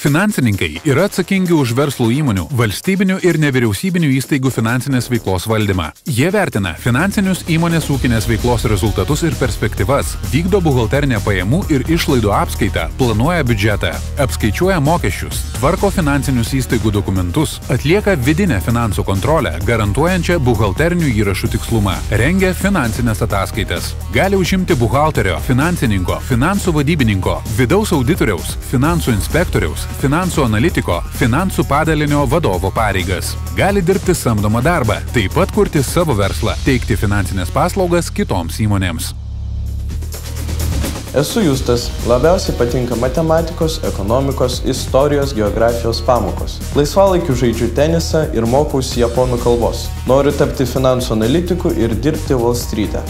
Finansininkai yra atsakingi už verslo įmonių, valstybinių ir nevyriausybinių įstaigų finansinės veiklos valdymą. Jie vertina finansinius įmonės ūkinės veiklos rezultatus ir perspektyvas, vykdo buhalterinę pajamų ir išlaidų apskaitą, planuoja biudžetą, apskaičiuoja mokesčius, tvarko finansinius įstaigų dokumentus, atlieka vidinę finansų kontrolę, garantuojančią buhalterinių įrašų tikslumą, rengia finansinės ataskaitas. Gali užimti buhalterio, finansininko, finansų vadybininko, vidaus auditoriaus, finansų inspektoriaus, finansų analitiko, finansų padalinio vadovo pareigas. Gali dirbti samdomą darbą, taip pat kurti savo verslą, teikti finansinės paslaugas kitoms įmonėms. Esu Justas, labiausiai patinka matematikos, ekonomikos, istorijos, geografijos pamokos. Laisvalaikiu žaidžiu tenisą ir mokausi japonų kalbos. Noriu tapti finansų analitiku ir dirbti Wall Street'e.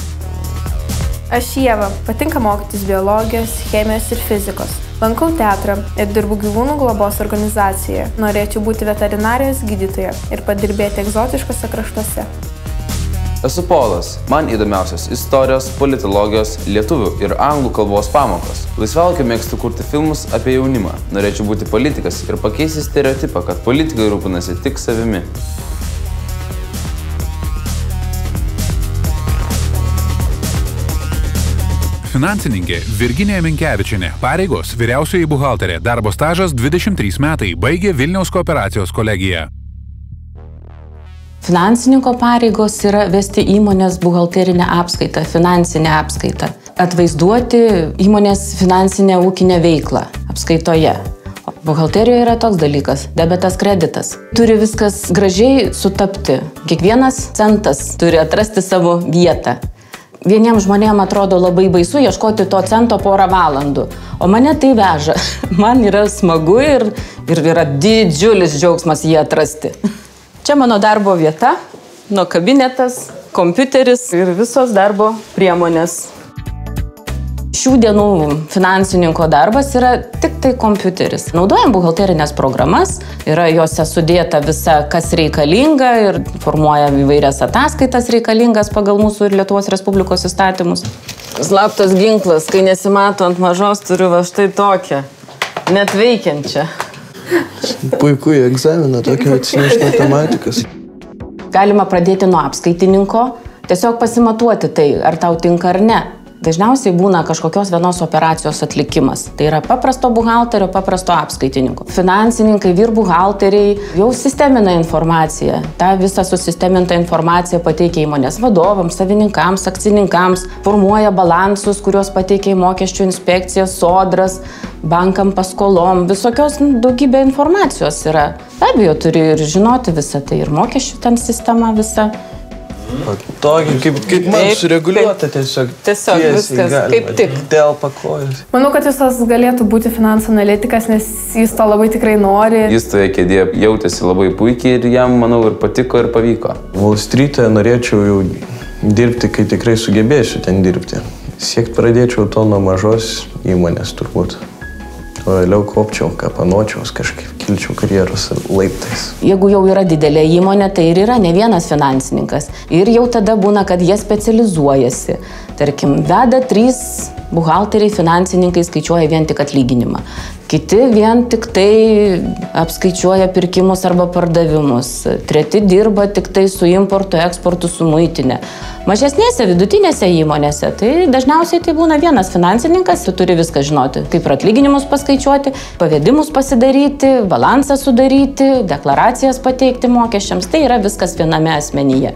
Aš Ieva, patinka mokytis biologijos, chemijos ir fizikos. Lankau teatrą ir dirbu gyvūnų globos organizacijoje. Norėčiau būti veterinarijos gydytoja ir padirbėti egzotiškose kraštuose. Esu Polas. Man įdomiausios istorijos, politologijos, lietuvių ir anglų kalbos pamokos. Laisvalaikiu mėgstu kurti filmus apie jaunimą. Norėčiau būti politikas ir pakeisti stereotipą, kad politikai rūpinasi tik savimi. Finansininkė Virginija Minkevičienė. Pareigos vyriausioji buhalterė. Darbo stažas 23 metai. Baigė Vilniaus kooperacijos kolegiją. Finansininko pareigos yra vesti įmonės buhalterinę apskaitą, finansinę apskaitą. Atvaizduoti įmonės finansinę ūkinę veiklą apskaitoje. Buhalterijoje yra toks dalykas – debetas, kreditas. Turi viskas gražiai sutapti. Kiekvienas centas turi atrasti savo vietą. Vieniems žmonėms atrodo labai baisu ieškoti to cento porą valandų, o mane tai veža. Man yra smagu ir yra didžiulis džiaugsmas jį atrasti. Čia mano darbo vieta, kabinetas, kompiuteris ir visos darbo priemonės. Šių dienų finansininko darbas yra tik tai kompiuteris. Naudojam buhalterinės programas, yra jose sudėta visa, kas reikalinga ir formuoja įvairias ataskaitas reikalingas pagal mūsų ir Lietuvos Respublikos įstatymus. Slaptas ginklas, kai nesimato ant mažos, turiu va štai tokią, net veikiančią. Puiku, į egzaminą tokia atsineš matematikas. Galima pradėti nuo apskaitininko, tiesiog pasimatuoti tai, ar tau tinka ar ne. Dažniausiai būna kažkokios vienos operacijos atlikimas. Tai yra paprasto buhalterio, paprasto apskaitininko. Finansininkai, vyr buhalteriai jau sistemina informaciją. Ta visą susistemintą informaciją pateikia įmonės vadovams, savininkams, akcininkams, formuoja balansus, kuriuos pateikia į mokesčių inspekciją, sodras, bankam paskolom. Visokios daugybė informacijos yra. Be abejo, turi ir žinoti visą tai ir mokesčių ten sistema visa. Tokį, kaip man sureguliuota tiesiog viskas, kaip tik. Dėl pakojus. Manau, kad Justas galėtų būti finansų analitikas, nes jis to labai tikrai nori. Jis toje kėdėje jautėsi labai puikiai ir jam, manau, ir patiko, ir pavyko. Wall Street'e norėčiau jau dirbti, kai tikrai sugebėsiu ten dirbti. Siekt pradėčiau to nuo mažos įmonės turbūt. O vėliau kopčiau, kapanočiaus, kažkaip kilčiau karjeros laiptais. Jeigu jau yra didelė įmonė, tai ir yra ne vienas finansininkas. Ir jau tada būna, kad jie specializuojasi. Tarkim, veda 3 buhalteriai, finansininkai skaičiuoja vien tik atlyginimą. Kiti vien tik tai apskaičiuoja pirkimus arba pardavimus. Treti dirba tik tai su importu, eksportu, su muitinė. Mažesnėse, vidutinėse įmonėse, tai dažniausiai tai būna vienas finansininkas, tu turi viską žinoti, kaip ir atlyginimus paskaičiuoti, pavedimus pasidaryti, balansą sudaryti, deklaracijas pateikti mokesčiams, tai yra viskas viename asmenyje.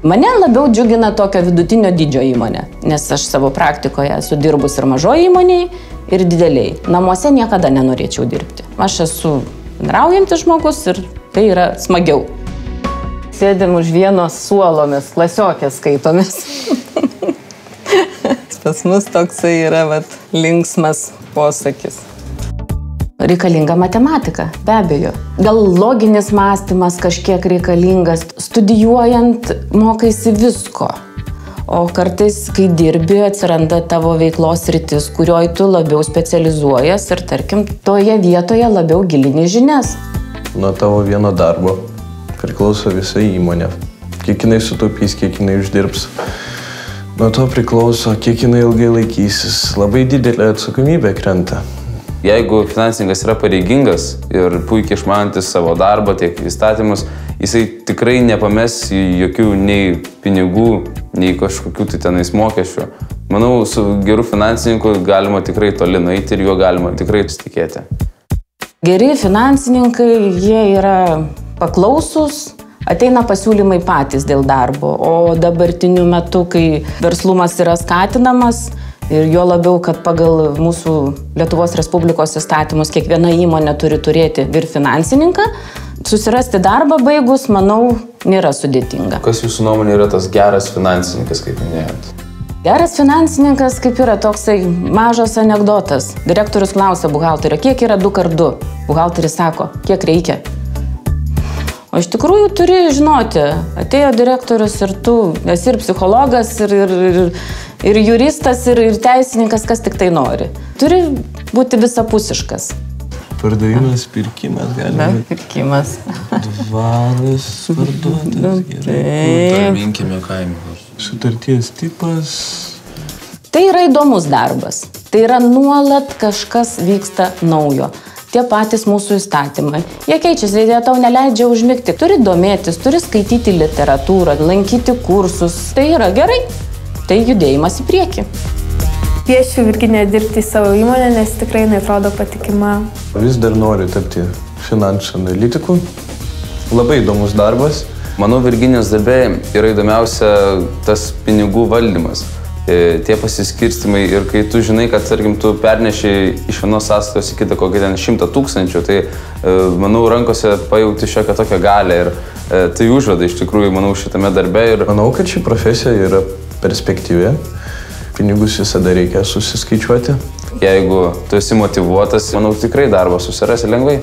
Mane labiau džiugina tokio vidutinio dydžio įmonė, nes aš savo praktikoje esu dirbus ir mažoje įmonėje, ir dideliai. Namuose niekada nenorėčiau dirbti. Aš esu bendraujantis žmogus ir tai yra smagiau. Sėdim už vieno suolomis, klasiokės skaitomės. Pas mus toksai yra linksmas posakis. Reikalinga matematika, be abejo. Gal loginis mąstymas kažkiek reikalingas. Studijuojant mokaisi visko. O kartais, kai dirbi, atsiranda tavo veiklos sritis, kurioje tu labiau specializuojas ir, tarkim, toje vietoje labiau gilini žinias. Nuo tavo vieno darbo priklauso visa įmonė. Kiek jinai sutaupys, kiek jinai uždirbs. Nuo to priklauso, kiek jinai ilgai laikysis. Labai didelė atsakomybė krenta. Jeigu finansininkas yra pareigingas ir puikiai išmanantis savo darbą, tiek įstatymus, jisai tikrai nepames jokių nei pinigų, nei kažkokių tai tenais mokesčių. Manau, su geru finansininku galima tikrai toli nueiti ir juo galima tikrai pasitikėti. Geri finansininkai, jie yra paklausūs, ateina pasiūlymai patys dėl darbo, o dabartiniu metu, kai verslumas yra skatinamas ir jo labiau, kad pagal mūsų Lietuvos Respublikos įstatymus kiekviena įmonė turi turėti ir finansininką, susirasti darbą baigus, manau, nėra sudėtinga. Kas jūsų nuomonė yra tas geras finansininkas, kaip minėjot? Geras finansininkas kaip yra toksai mažas anekdotas. Direktorius klausia buhalterio, kiek yra 2x2? Buhalteris sako, kiek reikia? O iš tikrųjų turi žinoti, atėjo direktorius ir tu esi ir psichologas, ir juristas, ir teisininkas, kas tik tai nori. Turi būti visapusiškas. Pardavimas, pirkimas, galima. Pirkimas. Dvaras parduotas, gerai. Priminkime kaimą. Sutarties tipas. Tai yra įdomus darbas. Tai yra nuolat kažkas vyksta naujo. Tie patys mūsų įstatymai. Jie keičiasi, jie tau neleidžia užmigti. Turi domėtis, turi skaityti literatūrą, lankyti kursus. Tai yra gerai. Tai judėjimas į priekį. Kviečiu Virginiją dirbti į savo įmonę, nes tikrai jinai atrodo patikima. Vis dar noriu tapti finansų analitiku. Labai įdomus darbas. Manau, Virginijos darbe yra įdomiausia tas pinigų valdymas. Tie pasiskirstimai ir kai tu žinai, kad, tarkim, tu perneši iš vienos sąskaitos į kitą kokį ten 100 000, tai, manau, rankose pajauti šiokią tokią galę ir tai užveda iš tikrųjų, manau, šitame darbe. Ir manau, kad ši profesija yra perspektyvi. Pinigus visada reikia susiskaičiuoti. Jeigu tu esi motyvuotas, manau, tikrai darbą susirasi lengvai.